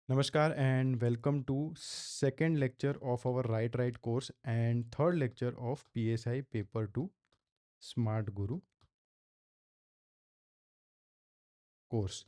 Namaskar and welcome to second lecture of our Write course and third lecture of PSI Paper 2 Smart Guru course.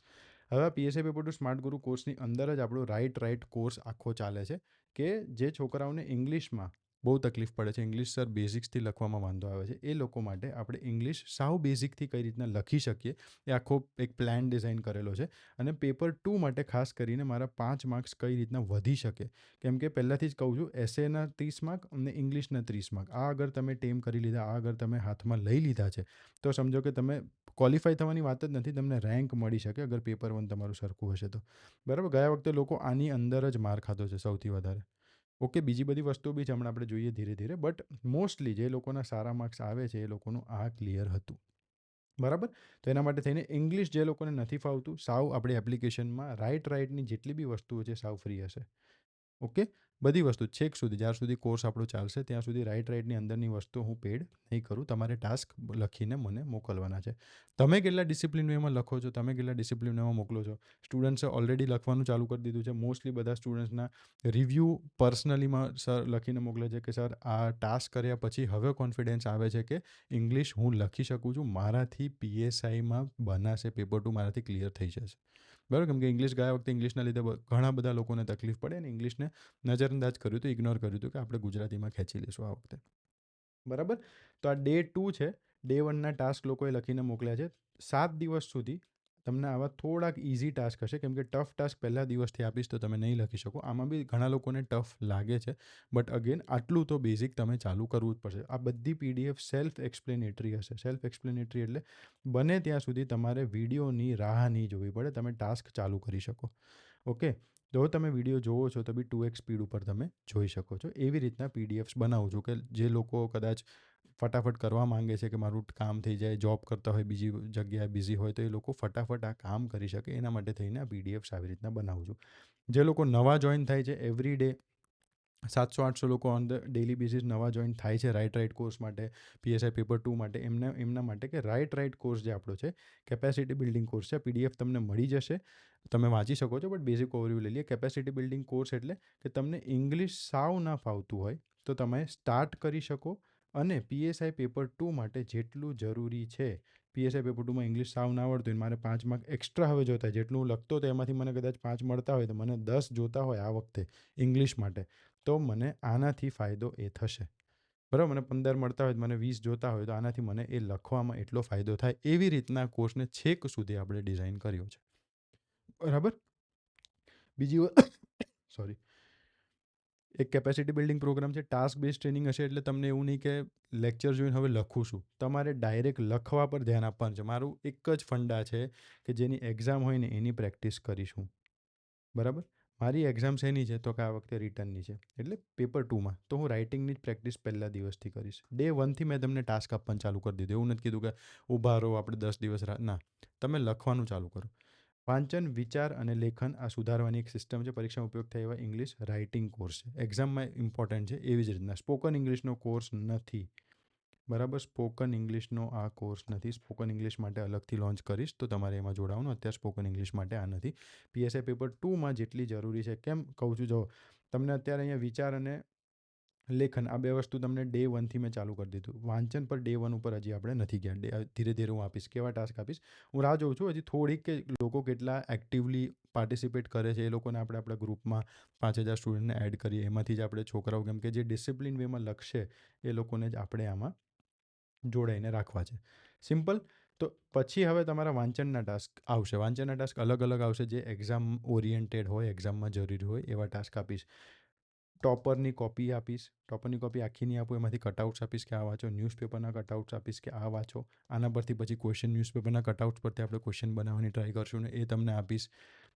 હવે આ PSI paper two smart ગુરુ કોર્સની અંદર જ આપણો right course આખો ચાલે છે કે જે છોકરાઓને ઇંગ્લિશમાં બહુ તકલીફ પડે છે, ઇંગ્લિશ સર બેઝિક્સથી લખવામાં વાંધો આવે છે, એ લોકો માટે આપણે ઇંગ્લિશ સાવ બેઝિકથી કઈ રીતના લખી શકીએ એ આખો એક પ્લાન ડિઝાઇન કરેલો છે. અને પેપર 2 માટે ખાસ કરીને મારા 5 માર્ક્સ કઈ રીતના વધી શકે, કેમ કે પહેલાંથી જ કહું છું, એસેના 30 માર્ક અને ઇંગ્લિશના 30 માર્ક આ અગર તમે ટેમ કરી લીધા, આ અગર તમે હાથમાં લઈ લીધા છે, તો સમજો કે તમે ક્વોલિફાય થવાની વાત જ નથી, તમને રેન્ક મળી શકે અગર પેપર 1 તમારું સરખું હશે તો. બરાબર, ગયા વખતે લોકો આની અંદર જ માર ખાધો છે સૌથી વધારે. ઓકે, બીજી બધી વસ્તુઓ બી છે, હમણાં આપણે જોઈએ ધીરે ધીરે, બટ મોસ્ટલી જે લોકોના સારા માર્ક્સ આવે છે એ લોકોનું આ ક્લિયર હતું. બરાબર, તો એના માટે થઈને ઇંગ્લિશ જે લોકોને નથી ફાવતું, સાવ આપણી એપ્લિકેશનમાં રાઇટની જેટલી બી વસ્તુઓ છે સાવ ફ્રી હશે. ઓકે, બધી વસ્તુ છેક સુધી, જ્યાર સુધી કોર્સ આપણો ચાલશે ત્યાં સુધી રાઇટની અંદરની વસ્તુ હું પેડ નહીં કરું, તમારે ટાસ્ક લખીને મને મોકલવાના છે. તમે કેટલા ડિસિપ્લિન વેમાં લખો છો, તમે કેટલા ડિસિપ્લિન વેમાં મોકલો છો. સ્ટુડન્ટ્સે ઓલરેડી લખવાનું ચાલુ કરી દીધું છે. મોસ્ટલી બધા સ્ટુડન્ટ્સના રિવ્યૂ પર્સનલીમાં સર લખીને મોકલે છે કે સર આ ટાસ્ક કર્યા પછી હવે કોન્ફિડન્સ આવે છે કે ઇંગ્લિશ હું લખી શકું છું, મારાથી પીએસઆઈમાં બનાશે, પેપર 2 મારાથી ક્લિયર થઈ જશે. બરાબર, કેમ કે ઇંગ્લિશ ગયા વખતે ઇંગ્લિશના લીધે ઘણા બધા લોકોને તકલીફ પડે અને ઇંગ્લિશને નજરઅંદાજ કર્યું હતું, ઇગ્નોર કર્યું હતું કે આપણે ગુજરાતીમાં ખેંચી લઈશું આ વખતે. બરાબર, તો આ ડે 2 છે. ડે 1ના ટાસ્ક લોકોએ લખીને મોકલ્યા છે. 7 દિવસ સુધી તમને આવા થોડાક ઇઝી ટાસ્ક હશે, કેમ કે ટફ ટાસ્ક પહેલા દિવસથી આપીશ તો તમે નહીં લખી શકો. આમાં બી ઘણા લોકોને ટફ લાગે છે, બટ અગેન આટલું તો બેઝિક તમે ચાલુ કરવું જ પડશે. આ બધી પીડીએફ સેલ્ફ એક્સપ્લેનેટરી હશે. સેલ્ફ એક્સપ્લેનેટરી એટલે બને ત્યાં સુધી તમારે વિડીયોની રાહ નહીં જોવી પડે, તમે ટાસ્ક ચાલુ કરી શકો. ઓકે, જો તમે વિડીયો જોવો છો તો બી 2x સ્પીડ ઉપર તમે જોઈ શકો છો. એવી રીતના પીડીએફ્સ બનાવું છું કે જે લોકો કદાચ ફટાફટ કરવા માંગે છે કે મારું કામ થઈ જાય, જોબ કરતા હોય, બીજી જગ્યાએ બિઝી હોય, તો એ લોકો ફટાફટ આ કામ કરી શકે, એના માટે થઈને આ પીડીએફ્સ આવી રીતના બનાવું છું. જે લોકો નવા જોઈન થાય છે, એવરી ડે 700-800 લોકો ઓન ધ ડેલી બેસિસ નવા જોઈન થાય છે રાઇટ કોર્સ માટે, પીએસઆઈ પેપર 2 માટે, એમના માટે કે રાઇટ કોર્સ જે આપણો છે કેપેસિટી બિલ્ડિંગ કોર્સ છે, પીડીએફ તમને મળી જશે, તમે વાંચી શકો છો. બટ બેઝિક ઓવરવ્યૂ લઈ લઈએ. કેપેસિટી બિલ્ડિંગ કોર્સ એટલે કે તમને ઇંગ્લિશ સાવ ના ફાવતું હોય તો તમે સ્ટાર્ટ કરી શકો, અને પીએસઆઈ પેપર 2 માટે જેટલું જરૂરી છે, પીએસઆઈ પેપર 2માં ઇંગ્લિશ સાવ ના આવડતું હોય, મારે 5 માર્ક એક્સ્ટ્રા હવે જોતા હોય, જેટલું હું લખતો હતો એમાંથી મને કદાચ 5 મળતા હોય તો મને 10 જોતા હોય આ વખતે ઇંગ્લિશ માટે, તો મને આનાથી ફાયદો એ થશે. બરાબર, મને 15 મળતા હોય, મને 20 જોતા હોય, તો આનાથી મને એ લખવામાં એટલો ફાયદો થાય. એવી રીતના કોર્સને છેક સુધી આપણે ડિઝાઇન કર્યો છે. બરાબર, બીજી સોરી, એક કેપેસિટી બિલ્ડિંગ પ્રોગ્રામ છે. ટાસ્ક બેઝ ટ્રેનિંગ હશે એટલે તમને એવું નહીં કે લેક્ચર જોઈને હવે લખું છું, તમારે ડાયરેક્ટ લખવા પર ધ્યાન આપવાનું છે. મારું એક જ ફંડા છે કે જેની એક્ઝામ હોય ને એની પ્રેક્ટિસ કરીશું. બરાબર, મારી એક્ઝામ શેની છે તો કે આ વખતે રિટર્નની છે, એટલે પેપર 2માં તો હું રાઇટિંગની જ પ્રેક્ટિસ પહેલા દિવસથી કરીશ. ડે 1થી મેં તમને ટાસ્ક આપવાનું ચાલુ કરી દીધું. એવું નથી કીધું કે ઊભા રહો આપણે 10 દિવસ ના, તમે લખવાનું ચાલુ કરો. વાંચન, વિચાર અને લેખન આ સુધારવાની એક સિસ્ટમ છે. પરીક્ષામાં ઉપયોગ થાય એવા ઇંગ્લિશ રાઇટિંગ કોર્સ છે, એક્ઝામમાં ઇમ્પોર્ટન્ટ છે. એવી જ રીતના સ્પોકન ઇંગ્લિશનો કોર્સ નથી. બરાબર, સ્પોકન ઇંગ્લિશનો આ કોર્સ નથી. સ્પોકન ઇંગ્લિશ માટે અલગથી લોન્ચ કરીશ તો તમારે એમાં જોડાવાનું. અત્યારે સ્પોકન ઇંગ્લિશ માટે આ નથી. પીએસઆઈ પેપર 2માં જેટલી જરૂરી છે, કેમ કહું છું, જો તમને અત્યારે અહીંયા વિચાર અને લેખન આ બે વસ્તુ તમને ડે 1થી મેં ચાલુ કરી દીધું. વાંચન પર ડે 1 ઉપર હજી આપણે નથી ગયા. ધીરે ધીરે હું આપીશ, કેવા ટાસ્ક આપીશ. હું રાહ જોઉં છું હજી થોડીક કે લોકો કેટલા એક્ટિવલી પાર્ટિસિપેટ કરે છે, એ લોકોને આપણે આપણા ગ્રુપમાં 5,000 સ્ટુડન્ટને એડ કરીએ, એમાંથી જ આપણે છોકરાઓ, કેમ કે જે ડિસિપ્લિન વેમાં લખશે એ લોકોને જ આપણે આમાં જોડાઈને રાખવા છે. સિમ્પલ. તો પછી હવે તમારા વાંચનના ટાસ્ક આવશે. વાંચનના ટાસ્ક અલગ અલગ આવશે, જે એક્ઝામ ઓરિએન્ટેડ હોય, એક્ઝામમાં જરૂરી હોય એવા ટાસ્ક આપીશ. ટોપરની કોપી આપીશ. ટોપરની કોપી આખી નહીં આપું, એમાંથી કટઆઉટ્સ આપીશ કે આ વાંચો. ન્યૂઝપેપરના કટઆઉટ્સ આપીશ કે આ વાંચો. આના પરથી પછી ક્વેશ્ચન, ન્યૂઝપેપરના કટઆઉટ્સ પરથી આપણે ક્વેશ્ચન બનાવવાની ટ્રાય કરશું ને એ તમને આપીશ.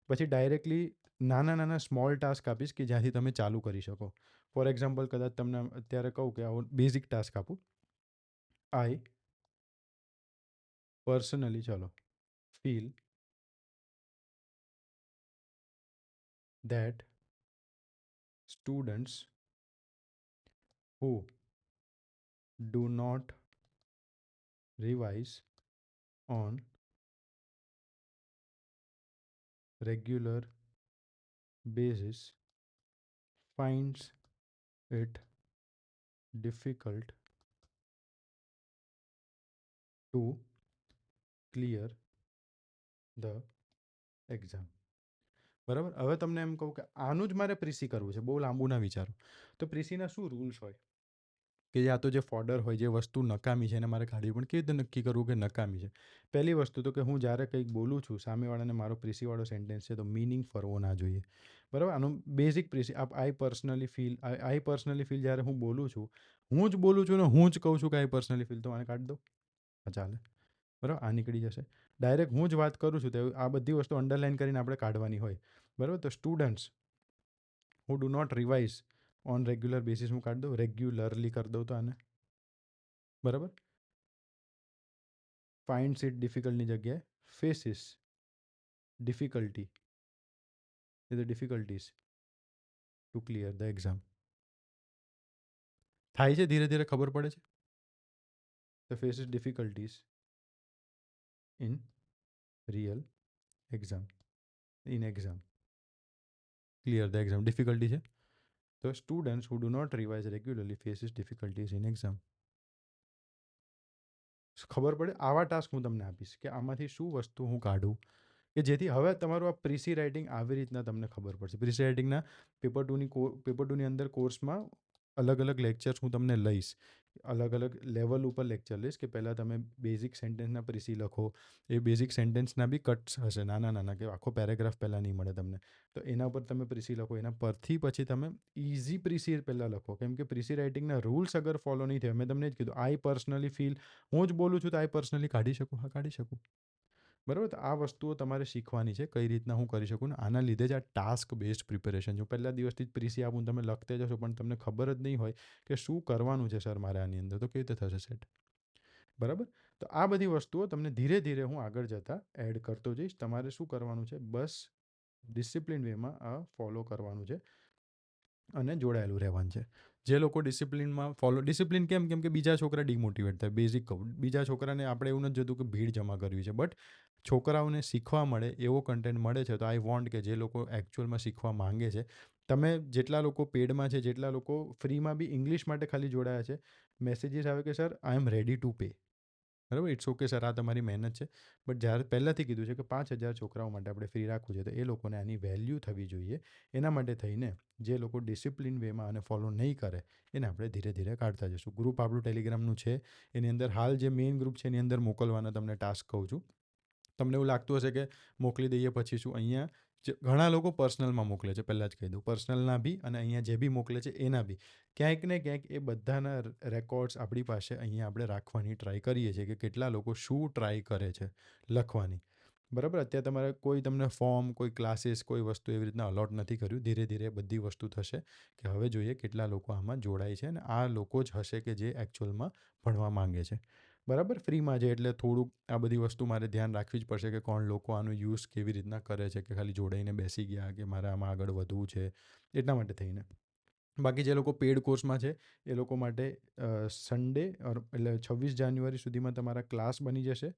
પછી ડાયરેક્ટલી નાના નાના સ્મોલ ટાસ્ક આપીશ કે જ્યાંથી તમે ચાલુ કરી શકો. ફોર એક્ઝામ્પલ, કદાચ તમને અત્યારે કહું કે આવો બેઝિક ટાસ્ક આપું. આઈ પર્સનલી, ચલો, feel that students who do not revise on regular basis finds it difficult to clear the exam. બરાબર. હવે તમને એમ કહું કે આનું જ મારે પ્રીસી કરવું છે, બહુ લાંબુ ના વિચારો. તો પ્રીસીના શું રૂલ્સ હોય કે યા તો જે ફોર્ડર હોય, જે વસ્તુ નકામી છે એને મારે કાઢવી, પણ કેવી રીતે નક્કી કરવું કે નકામી છે? પહેલી વસ્તુ તો કે હું જ્યારે કંઈક બોલું છું, સામેવાળાને મારો પ્રીસીવાળો સેન્ટેન્સ છે તો મિનિંગ ફરવો ના જોઈએ. બરાબર. આનું બેઝિક પ્રીસી આઈ પર્સનલી ફીલ જ્યારે હું બોલું છું, હું જ બોલું છું ને હું જ કહું છું કે આઈ પર્સનલી ફીલ, તો આને કાઢી દો, ચાલે. બરાબર, આ નીકળી જશે. ડાયરેક્ટ હું જ વાત કરું છું તો આ બધી વસ્તુ અંડરલાઇન કરીને આપણે કાઢવાની હોય. બરાબર. તો students who do not revise on regular basis હું કાઢી દઉં, રેગ્યુલરલી કરી દઉં તો આને. બરાબર. ફાઇન્ડ્સ ઇટ ડિફિકલ્ટની જગ્યાએ faces difficulty the difficulties to clear the exam. થાય છે, ધીરે ધીરે ખબર પડે છે. The faces difficulties in real exam, in exam clear the exam. Difficulty છે તો students who do not revise regularly faces difficulties in exam. ખબર પડે. આવા ટાસ્ક હું તમને આપીશ કે આમાંથી શું વસ્તુ હું કાઢું કે જેથી હવે તમારું આ પ્રીસી રાઇટિંગ આવી રીતના તમને ખબર પડશે. પ્રીસી રાઇટિંગના પેપર ટુની અંદર કોર્સમાં અલગ અલગ લેક્ચર્સ હું તમને લઈશ, અલગ અલગ લેવલ ઉપર લેક્ચર લઈશ કે પહેલાં તમે બેઝિક સેન્ટેન્સના પ્રીસી લખો. એ બેઝિક સેન્ટેન્સના બી કટ્સ હશે નાના નાના, કે આખો પેરેગ્રાફ પહેલાં નહીં મળે તમને, તો એના પર તમે પ્રીસી લખો. એના પરથી પછી તમે ઇઝી પ્રીસી પહેલાં લખો, કેમ કે પ્રીસી રાઇટિંગના રૂલ્સ અગર ફોલો નહીં થાય, મેં તમને જ કીધું આઈ પર્સનલી ફીલ, હું જ બોલું છું તો આઈ પર્સનલી કાઢી શકું, હા કાઢી શકું. બરાબર. તો આ વસ્તુઓ તમારે શીખવાની છે, કઈ રીતના હું કરી શકું ને. આના લીધે જ આ ટાસ્ક બેઝડ પ્રિપેરેશન. જો પહેલા દિવસથી જ પ્રીસી આપું, તમે લખતે જશો પણ તમને ખબર જ નહીં હોય કે શું કરવાનું છે સર મારે આની અંદર, તો કેવી રીતે થશે સેટ? બરાબર. તો આ બધી વસ્તુઓ તમને ધીરે ધીરે હું આગળ જતાં એડ કરતો જઈશ. તમારે શું કરવાનું છે, બસ ડિસિપ્લિન વેમાં આ ફોલો કરવાનું છે અને જોડાયેલું રહેવાનું છે. જે લોકો ડિસિપ્લિનમાં ડિસિપ્લિન કેમ કે બીજા છોકરા ડિમોટિવેટ થાય. બેઝિક કહું, બીજા છોકરાને આપણે એવું નથી જોતું કે ભીડ જમા કરવી છે, બટ છોકરાઓને શીખવા મળે એવો કન્ટેન્ટ મળે છે. તો આઈ વોન્ટ કે જે લોકો એકચ્યુઅલમાં શીખવા માંગે છે, તમે જેટલા લોકો પેડમાં છે, જેટલા લોકો ફ્રીમાં બી ઇંગ્લિશ માટે ખાલી જોડાયા છે, મેસેજીસ આવે કે sir I am ready to pay. બરાબર. ઇટ્સ ઓકે સર, આ તમારી મહેનત છે, બટ જ્યારે પહેલાંથી કીધું છે કે 5,000 છોકરાઓ માટે આપણે ફ્રી રાખવું છે, તો એ લોકોને આની વેલ્યુ થવી જોઈએ. એના માટે થઈને જે લોકો ડિસિપ્લિન વેમાં આને ફોલો નહીં કરે એને આપણે ધીરે ધીરે કાઢતા જઈશું. ગ્રુપ આપણું ટેલિગ્રામનું છે, એની અંદર હાલ જે મેઇન ગ્રુપ છે એની અંદર મોકલવાના તમને ટાસ્ક કહું છું. તમને એવું લાગતું હશે કે મોકલી દઈએ પછી શું, અહીંયા ઘણા લોકો પર્સનલમાં મોકલે છે, પહેલાં જ કહી દઉં, પર્સનલના બી અને અહીંયા જે બી મોકલે છે એના બી ક્યાંક ને ક્યાંક એ બધાના રેકોર્ડ્સ આપણી પાસે અહીંયા આપણે રાખવાની ટ્રાય કરીએ છીએ કે કેટલા લોકો શું ટ્રાય કરે છે લખવાની. બરાબર. અત્યારે તમારે કોઈ તમને ફોર્મ, કોઈ ક્લાસીસ, કોઈ વસ્તુ એવી રીતના અલોટ નથી કર્યું. ધીરે ધીરે બધી વસ્તુ થશે કે હવે જોઈએ કેટલા લોકો આમાં જોડાય છે, અને આ લોકો જ હશે કે જે એકચ્યુઅલમાં ભણવા માંગે છે. બરાબર. ફ્રીમાં છે એટલે થોડુંક આ બધી વસ્તુ મારે ધ્યાન રાખવી જ પડશે કે કોણ લોકો આનું યુઝ કેવી રીતના કરે છે, કે ખાલી જોડાઈને બેસી ગયા કે મારે આમાં આગળ વધવું છે, એટલા માટે થઈને. બાકી જે લોકો પેડ કોર્સમાં છે એ લોકો માટે સન્ડે એટલે 26 જાન્યુઆરી સુધીમાં તમારા ક્લાસ બની જશે.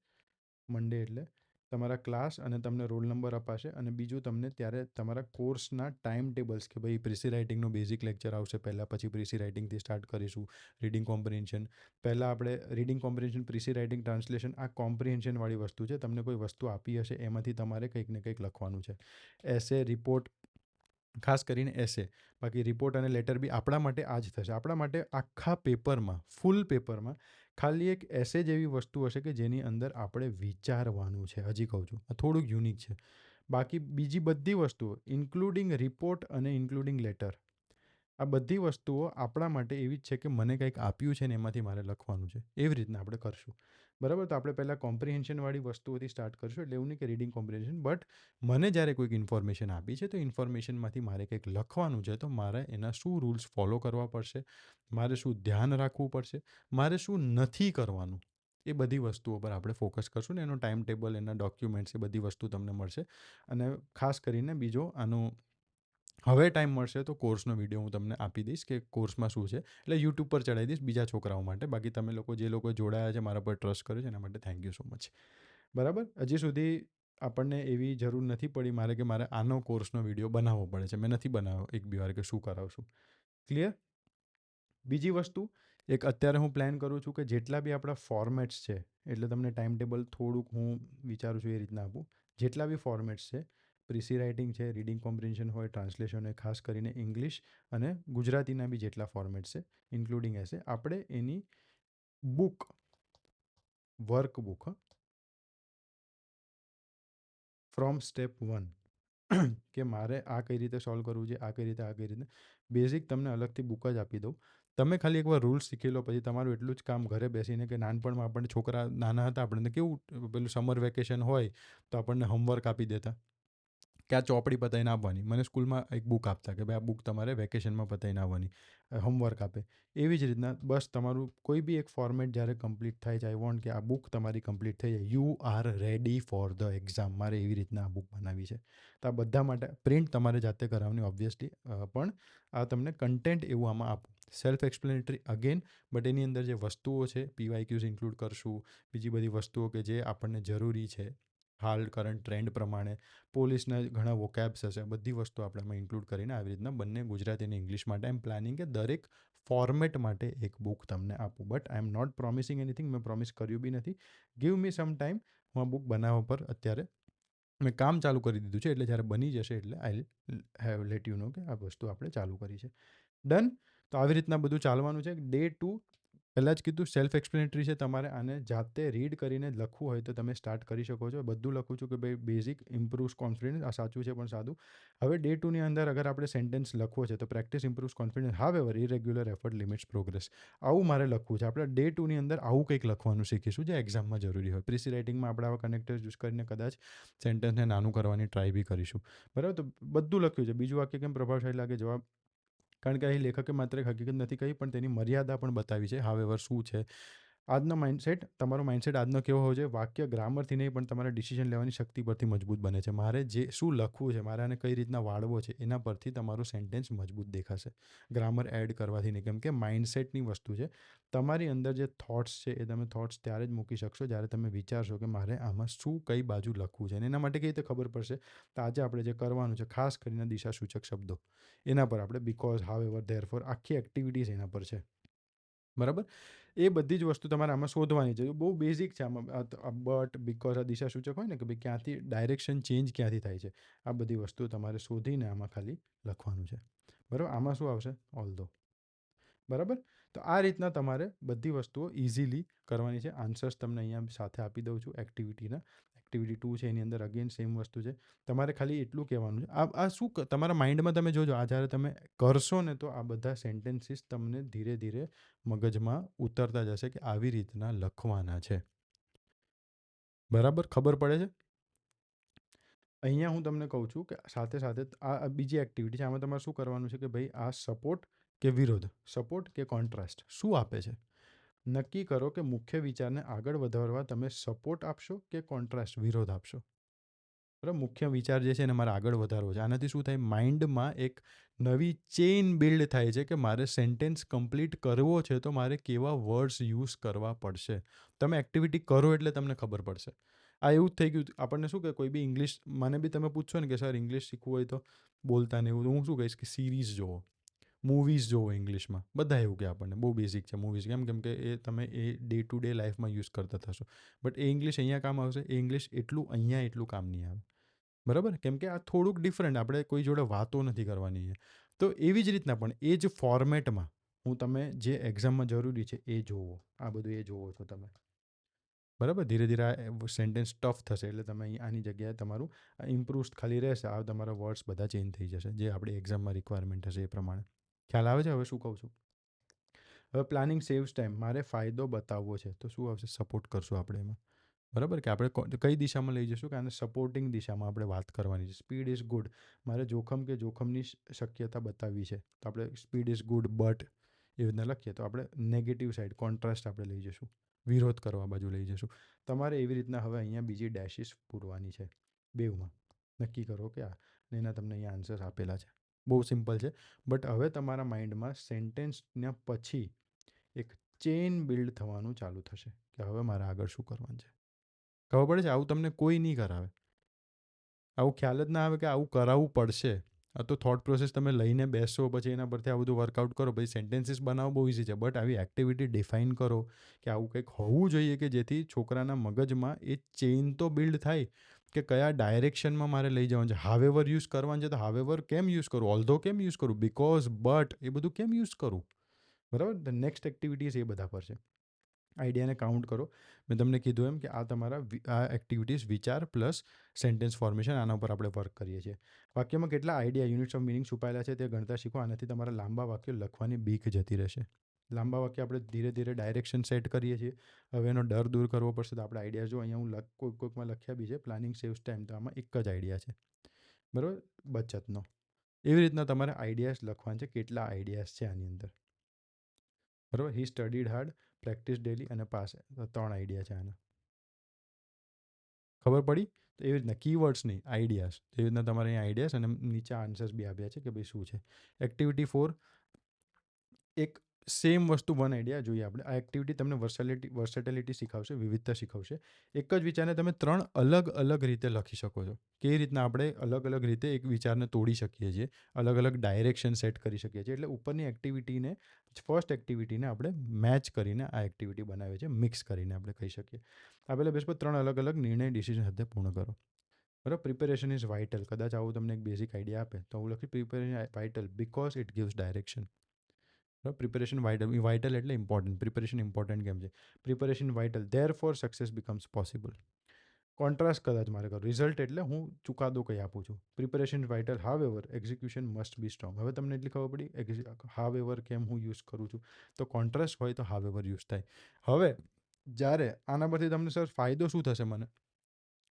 મંડે એટલે તમારા ક્લાસ અને તમને રોલ નંબર અપાશે, અને બીજું તમને ત્યારે તમારા કોર્સના ટાઈમ ટેબલ્સ કે ભાઈ પ્રીસી રાઇટિંગનું બેઝિક લેક્ચર આવશે પહેલાં, પછી પ્રીસી રાઇટિંગથી સ્ટાર્ટ કરીશું. રીડિંગ કોમ્પ્રિહેન્શન પહેલાં આપણે રીડિંગ કોમ્પ્રિહેન્શન, પ્રીસી રાઇટિંગ, ટ્રાન્સલેશન, આ કોમ્પ્રિહેન્શનવાળી વસ્તુ છે. તમને કોઈ વસ્તુ આપી હશે એમાંથી તમારે કંઈક ને કંઈક લખવાનું છે. એસે, રિપોર્ટ, ખાસ કરીને એસે. બાકી રિપોર્ટ અને લેટર બી આપણા માટે આ જ થશે. આપણા માટે આખા પેપરમાં, ફૂલ પેપરમાં ખાલી એક એસે જ એવી વસ્તુ હશે કે જેની અંદર આપણે વિચારવાનું છે. હજી કહું છું, આ થોડુંક યુનિક છે. બાકી બીજી બધી વસ્તુઓ ઇન્ક્લુડિંગ રિપોર્ટ અને ઇન્ક્લુડિંગ લેટર, આ બધી વસ્તુઓ આપણા માટે એવી જ છે કે મને કંઈક આપ્યું છે ને એમાંથી મારે લખવાનું છે. એવી રીતના આપણે કરશું. બરાબર. તો આપણે પહેલાં કોમ્પ્રિહેન્શનવાળી વસ્તુઓથી સ્ટાર્ટ કરીશું. એટલે એવું નહીં કે રીડિંગ કોમ્પ્રિહેન્શન, બટ મને જ્યારે કોઈક ઇન્ફોર્મેશન આપી છે તો ઇન્ફોર્મેશનમાંથી મારે કંઈક લખવાનું છે, તો મારે એના શું રૂલ્સ ફોલો કરવા પડશે, મારે શું ધ્યાન રાખવું પડશે, મારે શું નથી કરવાનું, એ બધી વસ્તુઓ પર આપણે ફોકસ કરશું ને એનો ટાઈમ ટેબલ, એના ડોક્યુમેન્ટ્સ, એ બધી વસ્તુ તમને મળશે. અને ખાસ કરીને બીજો આનો હવે ટાઈમ મળશે તો કોર્સનો વિડીયો હું તમને આપી દઈશ કે કોર્સમાં શું છે, એટલે યુટ્યુબ પર ચડાવી દઈશ બીજા છોકરાઓ માટે. બાકી તમે લોકો જે લોકો જોડાયા છે, મારા પર ટ્રસ્ટ કર્યો છે, એના માટે થેન્ક યુ સો મચ. બરાબર. હજી સુધી આપણને એવી જરૂર નથી પડી મારે કે મારે આનો કોર્સનો વિડીયો બનાવવો પડે છે. મેં નથી બનાવ્યો એક બી વાર કે શું કરાવશું. ક્લિયર? બીજી વસ્તુ, એક અત્યારે હું પ્લાન કરું છું કે જેટલા બી આપણા ફોર્મેટ્સ છે, એટલે તમને ટાઈમ ટેબલ થોડુંક હું વિચારું છું એ રીતના આપું. જેટલા બી ફોર્મેટ્સ છે, પ્રીસી રાઇટિંગ છે, રીડિંગ કોમ્પ્રિહેન્શન હોય, ટ્રાન્સલેશન હોય, ખાસ કરીને ઇંગ્લિશ અને ગુજરાતીના બી જેટલા ફોર્મેટ્સ છે, ઇન્ક્લુડિંગ એસે, આપણે એની બુક, વર્કબુક ફ્રોમ સ્ટેપ 1 કે મારે આ કઈ રીતે સોલ્વ કરવું છે, આ કઈ રીતે બેઝિક તમને અલગથી બુક જ આપી દઉં. તમે ખાલી એકવાર રૂલ્સ શીખી લો, પછી તમારું એટલું જ કામ ઘરે બેસીને, કે નાનપણમાં આપણને છોકરા નાના હતા આપણને કેવું પેલું સમર વેકેશન હોય તો આપણને હોમવર્ક આપી દેતા કે આ ચોપડી પતાવીને આવવાની. મને સ્કૂલમાં એક બુક આપતા કે ભાઈ આ બુક તમારે વેકેશનમાં પતાવીને આવવાની, હોમવર્ક આપે. એવી જ રીતના બસ તમારું કોઈ બી એક ફોર્મેટ જ્યારે કમ્પ્લીટ થાય છે, આઈ વોન્ટ કે આ બુક તમારી કમ્પ્લીટ થઈ જાય, you are ready for the exam. મારે એવી રીતના આ બુક બનાવી છે. તો આ બધા માટે પ્રિન્ટ તમારે જાતે કરાવવાની ઓબ્વિયસલી, પણ આ તમને કન્ટેન્ટ એવું આમાં આપું. સેલ્ફ એક્સપ્લેનેટરી અગેન, બટ એની અંદર જે વસ્તુઓ છે, પીવાયક્યુઝ ઇન્ક્લુડ કરશું, બીજી બધી વસ્તુઓ કે જે આપણને જરૂરી છે હાલ કરંટ ટ્રેન્ડ પ્રમાણે, પોલીસના ઘણા વોકેબ્સ હશે, બધી વસ્તુ આપણે એમાં ઇન્ક્લુડ કરીને આવી રીતના બંને ગુજરાતી અને ઇંગ્લિશ માટે આઈ એમ પ્લાનિંગ કે દરેક ફોર્મેટ માટે એક બુક તમને આપું. But I am not promising anything, મેં પ્રોમિસ કર્યું બી નથી. Give me some time. હું આ બુક બનાવવા પર અત્યારે મેં કામ ચાલુ કરી દીધું છે, એટલે જ્યારે બની જશે એટલે I have let you know કે આ વસ્તુ આપણે ચાલુ કરી છે. ડન. તો આવી રીતના બધું ચાલવાનું છે. ડે 2 પહેલાં જ કીધું સેલ્ફ એક્સપ્લેનેટરી છે, તમારે આને જાતે રીડ કરીને લખવું હોય તો તમે સ્ટાર્ટ કરી શકો છો. બધું લખું છું કે ભાઈ બેઝિક ઇમ્પ્રૂવ્સ કોન્ફિડન્સ, આ સાચું છે પણ સાદું. હવે ડે 2ની અંદર અગર આપણે સેન્ટેન્સ લખવો છે તો practice improves confidence, however irregular effort limits progress. આવું મારે લખવું છે. આપણે ડે 2ની અંદર આવું કંઈક લખવાનું શીખીશું જે એક્ઝામમાં જરૂરી હોય. પ્રીસી રાઇટિંગમાં આપણે આવા કનેક્ટર્સ યુઝ કરીને કદાચ સેન્ટેન્સને નાનું કરવાની ટ્રાય બી કરીશું. બરાબર? તો બધું લખ્યું છે. બીજું વાક્ય કેમ પ્રભાવશાળી લાગે? જવાબ, કારણ કે અહીં લેખકે માત્ર એક હકીકત નથી કહી, પણ તેની મર્યાદા પણ બતાવી છે. હાવેવર શું છે આજનો માઇન્ડસેટ, તમારો માઇન્ડસેટ આજનો કેવો હોવો જોઈએ? વાક્ય ગ્રામરથી નહીં પણ તમારા ડિસિઝન લેવાની શક્તિ પરથી મજબૂત બને છે. મારે જે શું લખવું છે, મારે આને કઈ રીતના વાળવો છે, એના પરથી તમારું સેન્ટેન્સ મજબૂત દેખાશે. ગ્રામર એડ કરવાથી નહીં, કેમ કે માઇન્ડસેટની વસ્તુ છે. તમારી અંદર જે થોટ્સ છે એ તમે થોટ્સ ત્યારે જ મૂકી શકશો જ્યારે તમે વિચારશો કે મારે આમાં શું કઈ બાજુ લખવું છે, અને એના માટે કઈ રીતે ખબર પડશે? તો આજે આપણે જે કરવાનું છે, ખાસ કરીને દિશાસૂચક શબ્દો, એના પર આપણે બીકોઝ, હાવેવર, ધેરફોર, આખી એક્ટિવિટીઝ એના પર છે. બરાબર? એ બધી જ વસ્તુ તમારે આમાં શોધવાની છે. બહુ બેઝિક છે આમાં. બટ, બીકોઝ, આ દિશાસૂચક હોય ને કે ભાઈ ક્યાંથી ડાયરેક્શન ચેન્જ ક્યાંથી થાય છે, આ બધી વસ્તુ તમારે શોધીને આમાં ખાલી લખવાનું છે. બરાબર? આમાં શું આવશે? ઓલ ધો. બરાબર? તો આ રીતના તમારે બધી વસ્તુઓ ઇઝીલી કરવાની છે. આન્સર્સ તમને અહીંયા સાથે આપી દઉં છું એક્ટિવિટીના. એક્ટિવિટી 2 છે, એની અંદર અગેન સેમ વસ્તુ છે. તમારે ખાલી એટલું કહેવાનું છે. આ શું તમારા માઇન્ડમાં તમે જોજો, આ જ્યારે તમે કરશો ને તો આ બધા સેન્ટેન્સીસ તમને ધીરે ધીરે મગજમાં ઉતરતા જશે કે આવી રીતના લખવાના છે. બરાબર? ખબર પડે છે? અહીંયા હું તમને કહું છું કે સાથે સાથે આ બીજી એક્ટિવિટી છે. આમાં તમારે શું કરવાનું છે કે ભાઈ આ સપોર્ટ કે વિરોધ, સપોર્ટ કે કોન્ટ્રાસ્ટ શું આપે છે? નક્કી કરો કે મુખ્ય વિચારને આગળ વધારવા તમે સપોર્ટ આપશો કે કોન્ટ્રાસ્ટ, વિરોધ આપશો. બરાબર? મુખ્ય વિચાર જે છે એને મારે આગળ વધારવો છે. આનાથી શું થાય? માઇન્ડમાં એક નવી ચેઇન બિલ્ડ થાય છે કે મારે સેન્ટેન્સ કમ્પ્લીટ કરવો છે તો મારે કેવા વર્ડ્સ યુઝ કરવા પડશે. તમે એક્ટિવિટી કરો એટલે તમને ખબર પડશે. આ એવું જ થઈ ગયું આપણને, શું કે કોઈ બી ઇંગ્લિશ, મને બી તમે પૂછશો ને કે સર ઇંગ્લિશ શીખવું હોય તો બોલતા ને એવું, તો હું શું કહીશ કે સિરીઝ જોવો, મૂવીઝ જોવો ઇંગ્લિશમાં. બધા એવું કે આપણને બહુ બેઝિક છે મૂવીઝ, કેમ કે એ તમે એ ડે ટુ ડે લાઈફમાં યુઝ કરતા થશો. બટ એ ઇંગ્લિશ અહીંયા કામ આવશે, એ ઇંગ્લિશ એટલું અહીંયા એટલું કામ નહીં આવે. બરાબર? કેમ કે આ થોડુંક ડિફરન્ટ, આપણે કોઈ જોડે વાતો નથી કરવાની છે. તો એવી જ રીતના પણ એ જ ફોર્મેટમાં હું તમે જે એક્ઝામમાં જરૂરી છે એ જોવો, આ બધું એ જોવો છો તમે. બરાબર? ધીરે ધીરે આ સેન્ટેન્સ ટફ થશે એટલે તમે અહીં આની જગ્યાએ તમારું ઇમ્પ્રૂવ ખાલી રહેશે, આ તમારા વર્ડ્સ બધા ચેન્જ થઈ જશે જે આપણી એક્ઝામમાં રિક્વાયરમેન્ટ હશે એ પ્રમાણે. ખ્યાલ આવે છે હવે શું કહું છું? હવે પ્લાનિંગ સેવ્સ ટાઈમ. મારે ફાયદો બતાવવો છે તો શું આવશે? સપોર્ટ કરશું આપણે એમાં. બરાબર? કે આપણે કઈ દિશામાં લઈ જઈશું? કે આને સપોર્ટિંગ દિશામાં આપણે વાત કરવાની છે. Speed is good. મારે જોખમ કે જોખમની શક્યતા બતાવવી છે તો આપણે સ્પીડ ઇઝ ગુડ બટ એવી રીતના લખીએ તો આપણે નેગેટિવ સાઈડ, કોન્ટ્રાસ્ટ આપણે લઈ જઈશું, વિરોધ કરવા બાજુ લઈ જઈશું. તમારે એવી રીતના હવે અહીંયા બીજી ડેશિસ પૂરવાની છે બેવમાં. નક્કી કરો કે આ, એના તમને અહીંયા આન્સર્સ આપેલા છે. બહુ સિમ્પલ છે. બટ હવે તમારા માઇન્ડમાં સેન્ટેન્સના પછી એક ચેઇન બિલ્ડ થવાનું ચાલુ થશે કે હવે મારે આગળ શું કરવાનું છે. ખબર પડે છે? આવું તમને કોઈ નહીં કરાવે. આવું ખ્યાલ જ ના આવે કે આવું કરાવવું પડશે. આ તો થોટ પ્રોસેસ તમે લઈને બેસો, પછી એના પરથી આ બધું વર્કઆઉટ કરો, પછી સેન્ટેન્સીસ બનાવો બહુ ઇઝી છે. બટ આવી એક્ટિવિટી ડિફાઇન કરો કે આવું કંઈક હોવું જોઈએ કે જેથી છોકરાના મગજમાં એ ચેઇન તો બિલ્ડ થાય કે કયા ડાયરેક્શનમાં મારે લઈ જવાનું છે. હાવેવર યુઝ કરવાનું છે તો હાવેવર કેમ યુઝ કરું, ઓલ્ધો કેમ યુઝ કરું, બિકોઝ, બટ, એ બધું કેમ યુઝ કરું. બરાબર. ધ નેક્સ્ટ એક્ટિવિટીઝ એ બધા પર છે. આઈડિયાને કાઉન્ટ કરો. મેં તમને કીધું એમ કે આ તમારા આ એક્ટિવિટીઝ વિચાર પ્લસ સેન્ટેન્સ ફોર્મેશન, આના ઉપર આપણે વર્ક કરીએ છીએ. વાક્યમાં કેટલા આઈડિયા, યુનિટ્સ ઓફ મિનિંગ છુપાયેલા છે તે ગણતા શીખો. આનાથી તમારા લાંબા વાક્યો લખવાની બીક જતી રહેશે. લાંબા વાક્ય આપણે ધીરે ધીરે ડાયરેક્શન સેટ કરીએ છીએ. હવે એનો ડર દૂર કરવો પડશે. તો આપણે આઈડિયા જો અહીંયા હું કોઈકમાં લખ્યા બી છે, પ્લાનિંગ સેવ્સ ટાઈમ, તો આમાં એક જ આઈડિયા છે. બરાબર, બચતનો. એવી રીતના તમારે આઈડિયાઝ લખવાના છે. કેટલા આઈડિયાઝ છે આની અંદર. બરાબર. હી સ્ટડીડ હાર્ડ, પ્રેક્ટિસ ડેલી અને પાસ. 3 આઈડિયા છે આના. ખબર પડી? તો એવી રીતના કીવર્ડ્સ નહીં, આઈડિયાઝ. એવી રીતના તમારે અહીં આઈડિયાઝ અને નીચે આન્સર્સ બી આપ્યા છે કે ભાઈ શું છે. એક્ટિવિટી 4, એક સેમ વસ્તુ, 1 આઈડિયા જોઈએ આપણે. આ એક્ટિવિટી તમને વર્સેટિલિટી શીખવશે, વિવિધતા શીખવશે. એક જ વિચારને તમે 3 અલગ અલગ રીતે લખી શકો છો. કેવી રીતના આપણે અલગ અલગ રીતે એક વિચારને તોડી શકીએ છીએ, અલગ અલગ ડાયરેક્શન સેટ કરી શકીએ છીએ. એટલે ઉપરની એક્ટિવિટીને, ફર્સ્ટ એક્ટિવિટીને આપણે મેચ કરીને આ એક્ટિવિટી બનાવીએ છીએ, મિક્સ કરીને આપણે કહી શકીએ. આપેલા બેઝ પર 3 અલગ અલગ નિર્ણય ડિસિઝન સાથે પૂર્ણ કરો. બરાબર. Preparation is vital. કદાચ આવું તમને એક બેઝિક આઈડિયા આપે તો હું લખી preparation vital because it gives direction. બરાબર. પ્રિપેરેશન વાઇટલ, વાઇટલ એટલે ઇમ્પોર્ટન્ટ. પ્રિપેરેશન ઇમ્પોર્ટન્ટ કેમ છે? Preparation vital, there four success becomes possible. Contrast કદાચ મારે કરો. રિઝલ્ટ એટલે હું ચુકાદો કંઈ આપું છું. Preparation vital, how ever execution must be strong. હવે તમને એટલી ખબર પડી હાવ એવર કેમ હું યુઝ કરું છું. તો કોન્ટ્રાસ્ટ હોય તો હાવ એવર યુઝ થાય. હવે જ્યારે આના પરથી તમને સર ફાયદો શું થશે મને?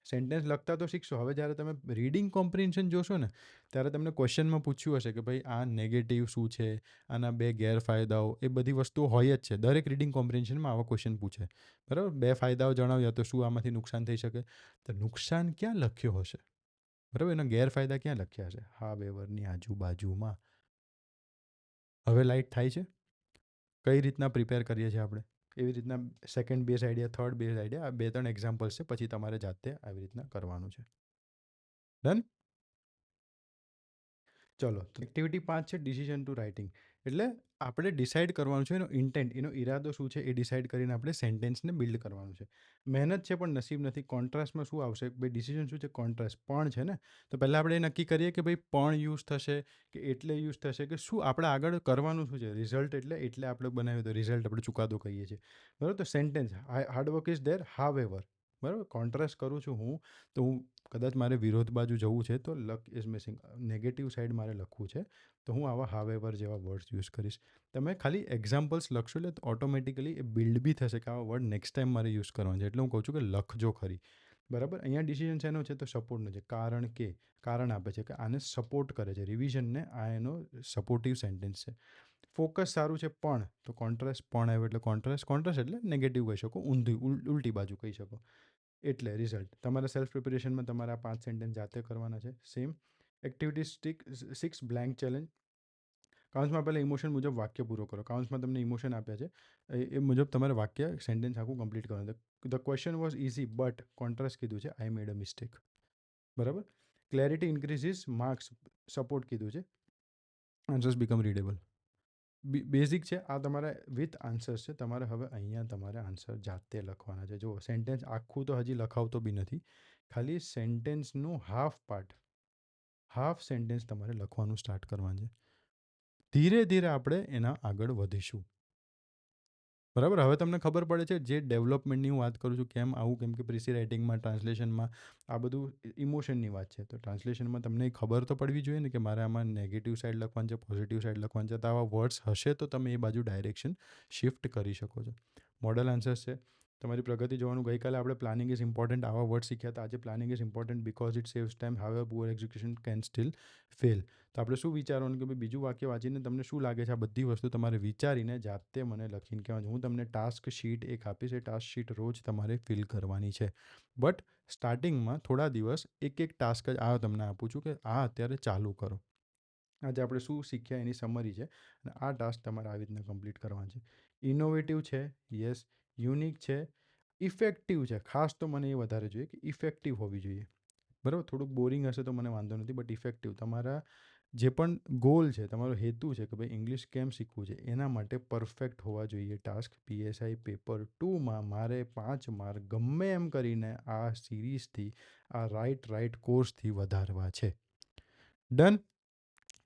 સેન્ટેન્સ લખતા તો શીખશો. હવે જ્યારે તમે રીડિંગ કોમ્પ્રિહેન્શન જોશો ને, ત્યારે તમને ક્વેશ્ચનમાં પૂછ્યું હશે કે ભાઈ આ નેગેટિવ શું છે, આના 2 ગેરફાયદાઓ, એ બધી વસ્તુઓ હોય જ છે. દરેક રીડિંગ કોમ્પ્રિહેન્શનમાં આવા ક્વેશ્ચન પૂછે. બરાબર. 2 ફાયદાઓ જણાવ્યા તો શું આમાંથી નુકસાન થઈ શકે? તો નુકસાન ક્યાં લખ્યો હશે? બરાબર. એના ગેરફાયદા ક્યાં લખ્યા હશે? હાવ એવરની આજુબાજુમાં. હવે લાઇટ થાય છે? કઈ રીતના પ્રિપેર કરીએ છીએ આપણે? એવી રીતના second base idea, third base idea, આ 2-3 એક્ઝામ્પલ્સ છે. પછી તમારે જાતે આવી રીતના કરવાનું છે. ડન? ચલો. એક્ટિવિટી 5 છે ડિસિઝન ટુ રાઇટિંગ. એટલે આપણે ડિસાઇડ કરવાનું છે એનો ઇન્ટેન્ટ, એનો ઈરાદો શું છે એ ડિસાઇડ કરીને આપણે સેન્ટેન્સને બિલ્ડ કરવાનું છે. મહેનત છે પણ નસીબ નથી. કોન્ટ્રાસ્ટમાં શું આવશે? ભાઈ ડિસિઝન શું છે? કોન્ટ્રાસ્ટ પણ છે ને. તો પહેલાં આપણે એ નક્કી કરીએ કે ભાઈ પણ યુઝ થશે કે એટલે યુઝ થશે, કે શું આપણે આગળ કરવાનું શું છે. રિઝલ્ટ એટલે આપણે બનાવ્યું તો રિઝલ્ટ આપણે ચુકાદો કહીએ છીએ. બરાબર. તો sentence hard work is there, how ever. બરાબર. કોન્ટ્રાસ્ટ કરું છું હું, તો હું કદાચ મારે વિરોધ બાજુ જવું છે તો લક ઇઝ મિસિંગ, નેગેટિવ સાઈડ મારે લખવું છે, તો હું આવા હાવ એવર જેવા વર્ડ્સ યુઝ કરીશ. તમે ખાલી એક્ઝામ્પલ્સ લખશો એટલે ઓટોમેટિકલી એ બિલ્ડ બી થશે કે આવા વર્ડ નેક્સ્ટ ટાઈમ મારે યુઝ કરવાનો છે. એટલે હું કહું છું કે લખજો ખરી. બરાબર. અહીંયા ડિસિઝન શેનો છે? તો સપોર્ટનો છે. કારણ કે, કારણ આપે છે કે આને સપોર્ટ કરે છે, રિવિઝનને. આ એનો સપોર્ટિવ સેન્ટેન્સ છે. ફોકસ સારું છે પણ, તો કોન્ટ્રાસ્ટ પણ આવ્યો એટલે કોન્ટ્રાસ્ટ એટલે નેગેટિવ કહી શકો, ઉલટી બાજુ કહી શકો. એટલે રિઝલ્ટ. તમારા સેલ્ફ પ્રિપેરેશનમાં તમારા 5 સેન્ટેન્સ જાતે કરવાના છે. Same activity 6 blank challenge. કાઉન્સમાં પહેલાં ઇમોશન મુજબ વાક્ય પૂરો કરો. કાઉન્સમાં તમને ઇમોશન આપ્યા છે, એ મુજબ તમારે વાક્ય સેન્ટેન્સ આખું કમ્પ્લીટ કરવાનું. The question was easy but contrast કીધું છે, આઈ મેડ અ મિસ્ટેક. બરાબર. ક્લેરિટી ઇન્ક્રીઝિસ માર્ક્સ, સપોર્ટ કીધું છે. Answers become readable. બેઝિક છે આ તમારા વિથ આન્સર્સ છે. તમારે હવે અહીંયા તમારે આન્સર જાતે લખવાના છે. જો સેન્ટેન્સ આખું તો હજી લખાવતો બી નથી, ખાલી સેન્ટેન્સનું હાફ સેન્ટેન્સ તમારે લખવાનું સ્ટાર્ટ કરવાનું છે. ધીરે ધીરે આપણે એના આગળ વધીશું. બરાબર. હવે તમને ખબર પડે છે જે ડેવલપમેન્ટની હું વાત કરું છું, કેમ આવું, કેમ કે પ્રીસી રાઇટિંગમાં, ટ્રાન્સલેશનમાં આ બધું ઇમોશનની વાત છે. તો ટ્રાન્સલેશનમાં તમને ખબર તો પડવી જોઈએ ને કે મારે આમાં નેગેટિવ સાઈડ લખવાનું છે, પોઝિટિવ સાઈડ લખવાનું છે. તો આવા વર્ડ્સ હશે તો તમે એ બાજુ ડાયરેક્શન શિફ્ટ કરી શકો છો. મોડલ આન્સર્સ છે. તમારી પ્રગતિ જોવાનું. ગઈકાલે આપણે પ્લાનિંગ ઇઝ ઇમ્પોર્ટન્ટ આવા વર્ડ શીખ્યા હતા. આજે planning is important because it saves time, however poor execution can steel fail. તો આપણે શું વિચારવાનું કે ભાઈ બીજું વાક્ય વાંચીને તમને શું લાગે છે? આ બધી વસ્તુ તમારે વિચારીને જાતે મને લખીને કહેવાનું. હું તમને ટાસ્ક શીટ એક આપીશ, એ ટાસ્ક શીટ રોજ તમારે ફિલ કરવાની છે. બટ સ્ટાર્ટિંગમાં થોડા દિવસ એક ટાસ્ક જ આ તમને આપું છું કે આ અત્યારે ચાલુ કરો. આજે આપણે શું શીખ્યા એની સમરી છે, અને આ ટાસ્ક તમારે આવી રીતના કમ્પ્લીટ કરવાનો છે. ઇનોવેટિવ છે, યસ. યુનિક છે, ઇફેક્ટિવ છે. ખાસ તો મને એ વધારે જોઈએ કે ઇફેક્ટિવ હોવી જોઈએ. બરાબર, થોડુંક બોરિંગ હશે તો મને વાંધો નથી, બટ ઇફેક્ટિવ તમારા જે પણ ગોલ છે, તમારો હેતુ છે કે ભાઈ ઇંગ્લિશ કેમ શીખવું છે, એના માટે પરફેક્ટ હોવા જોઈએ ટાસ્ક. પીએસઆઈ પેપર 2માં મારે 5 માર્ક ગમે એમ કરીને આ સિરીઝથી, આ રાઇટ કોર્સથી વધારવા છે. ડન.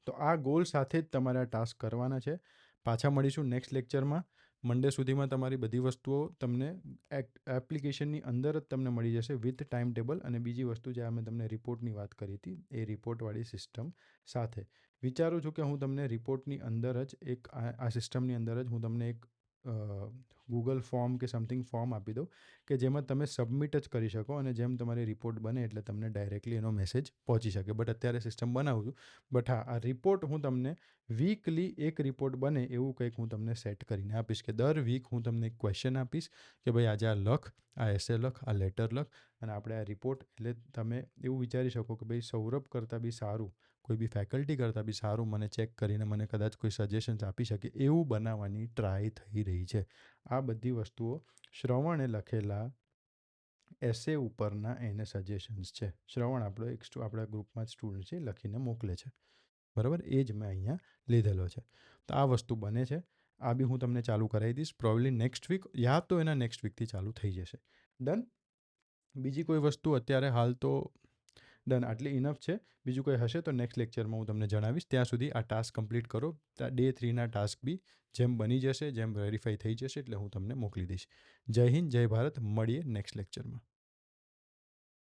તો આ ગોલ સાથે જ તમારે આ ટાસ્ક કરવાના છે. પાછા મળીશું નેક્સ્ટ લેક્ચરમાં. મંડે સુધીમાં તમારી બધી વસ્તુઓ તમને એપ્લિકેશનની અંદર જ તમને મળી જશે વિથ ટાઈમ ટેબલ. અને બીજી વસ્તુ જે અમે તમને રિપોર્ટની વાત કરી હતી, એ રિપોર્ટવાળી સિસ્ટમ સાથે. વિચારું છું કે હું તમને રિપોર્ટની અંદર જ આ સિસ્ટમની અંદર જ હું તમને એક ગૂગલ ફોર્મ કે સમથિંગ ફોર્મ આપી દઉં કે જેમાં તમે સબમિટ જ કરી શકો, અને જેમ તમારી રિપોર્ટ બને એટલે તમને ડાયરેક્ટલી એનો મેસેજ પહોંચી શકે. બટ અત્યારે સિસ્ટમ બનાવું છું. બટ હા, આ રિપોર્ટ હું તમને વીકલી એક રિપોર્ટ બને એવું કંઈક હું તમને સેટ કરીને આપીશ, કે દર વીક હું તમને એક ક્વેશ્ચન આપીશ કે ભાઈ આજે આ લખ, આ એસે લખ, આ લેટર લખ, અને આપણે આ રિપોર્ટ, એટલે તમે એવું વિચારી શકો કે ભાઈ સૌરભ કરતાં બી સારું, કોઈ બી ફેકલ્ટી કરતાં બી સારું મને ચેક કરીને મને કદાચ કોઈ સજેશન્સ આપી શકે એવું બનાવવાની ટ્રાય થઈ રહી છે. આ બધી વસ્તુઓ શ્રવણે લખેલા એસે ઉપરના એને સજેશન્સ છે. શ્રવણ આપણો આપણા ગ્રુપમાં જ સ્ટુડન્ટ છે, લખીને મોકલે છે. બરાબર, એ જ મેં અહીંયા લીધેલો છે. તો આ વસ્તુ બને છે. આ બી હું તમને ચાલુ કરાવી દઈશ પ્રોબેબલી નેક્સ્ટ વીક, યા તો એના નેક્સ્ટ વીકથી ચાલુ થઈ જશે. ડન. બીજી કોઈ વસ્તુ અત્યારે હાલ તો ડન, આટલી ઇનફ છે. બીજું કોઈ હશે તો નેક્સ્ટ લેક્ચરમાં હું તમને જણાવીશ. ત્યાં સુધી આ ટાસ્ક કમ્પ્લીટ કરો. ડે 3ના ટાસ્ક બી જેમ બની જશે, જેમ વેરીફાઈ થઈ જશે એટલે હું તમને મોકલી દઈશ. જય હિન્દ, જય ભારત. મળીએ નેક્સ્ટ લેક્ચરમાં.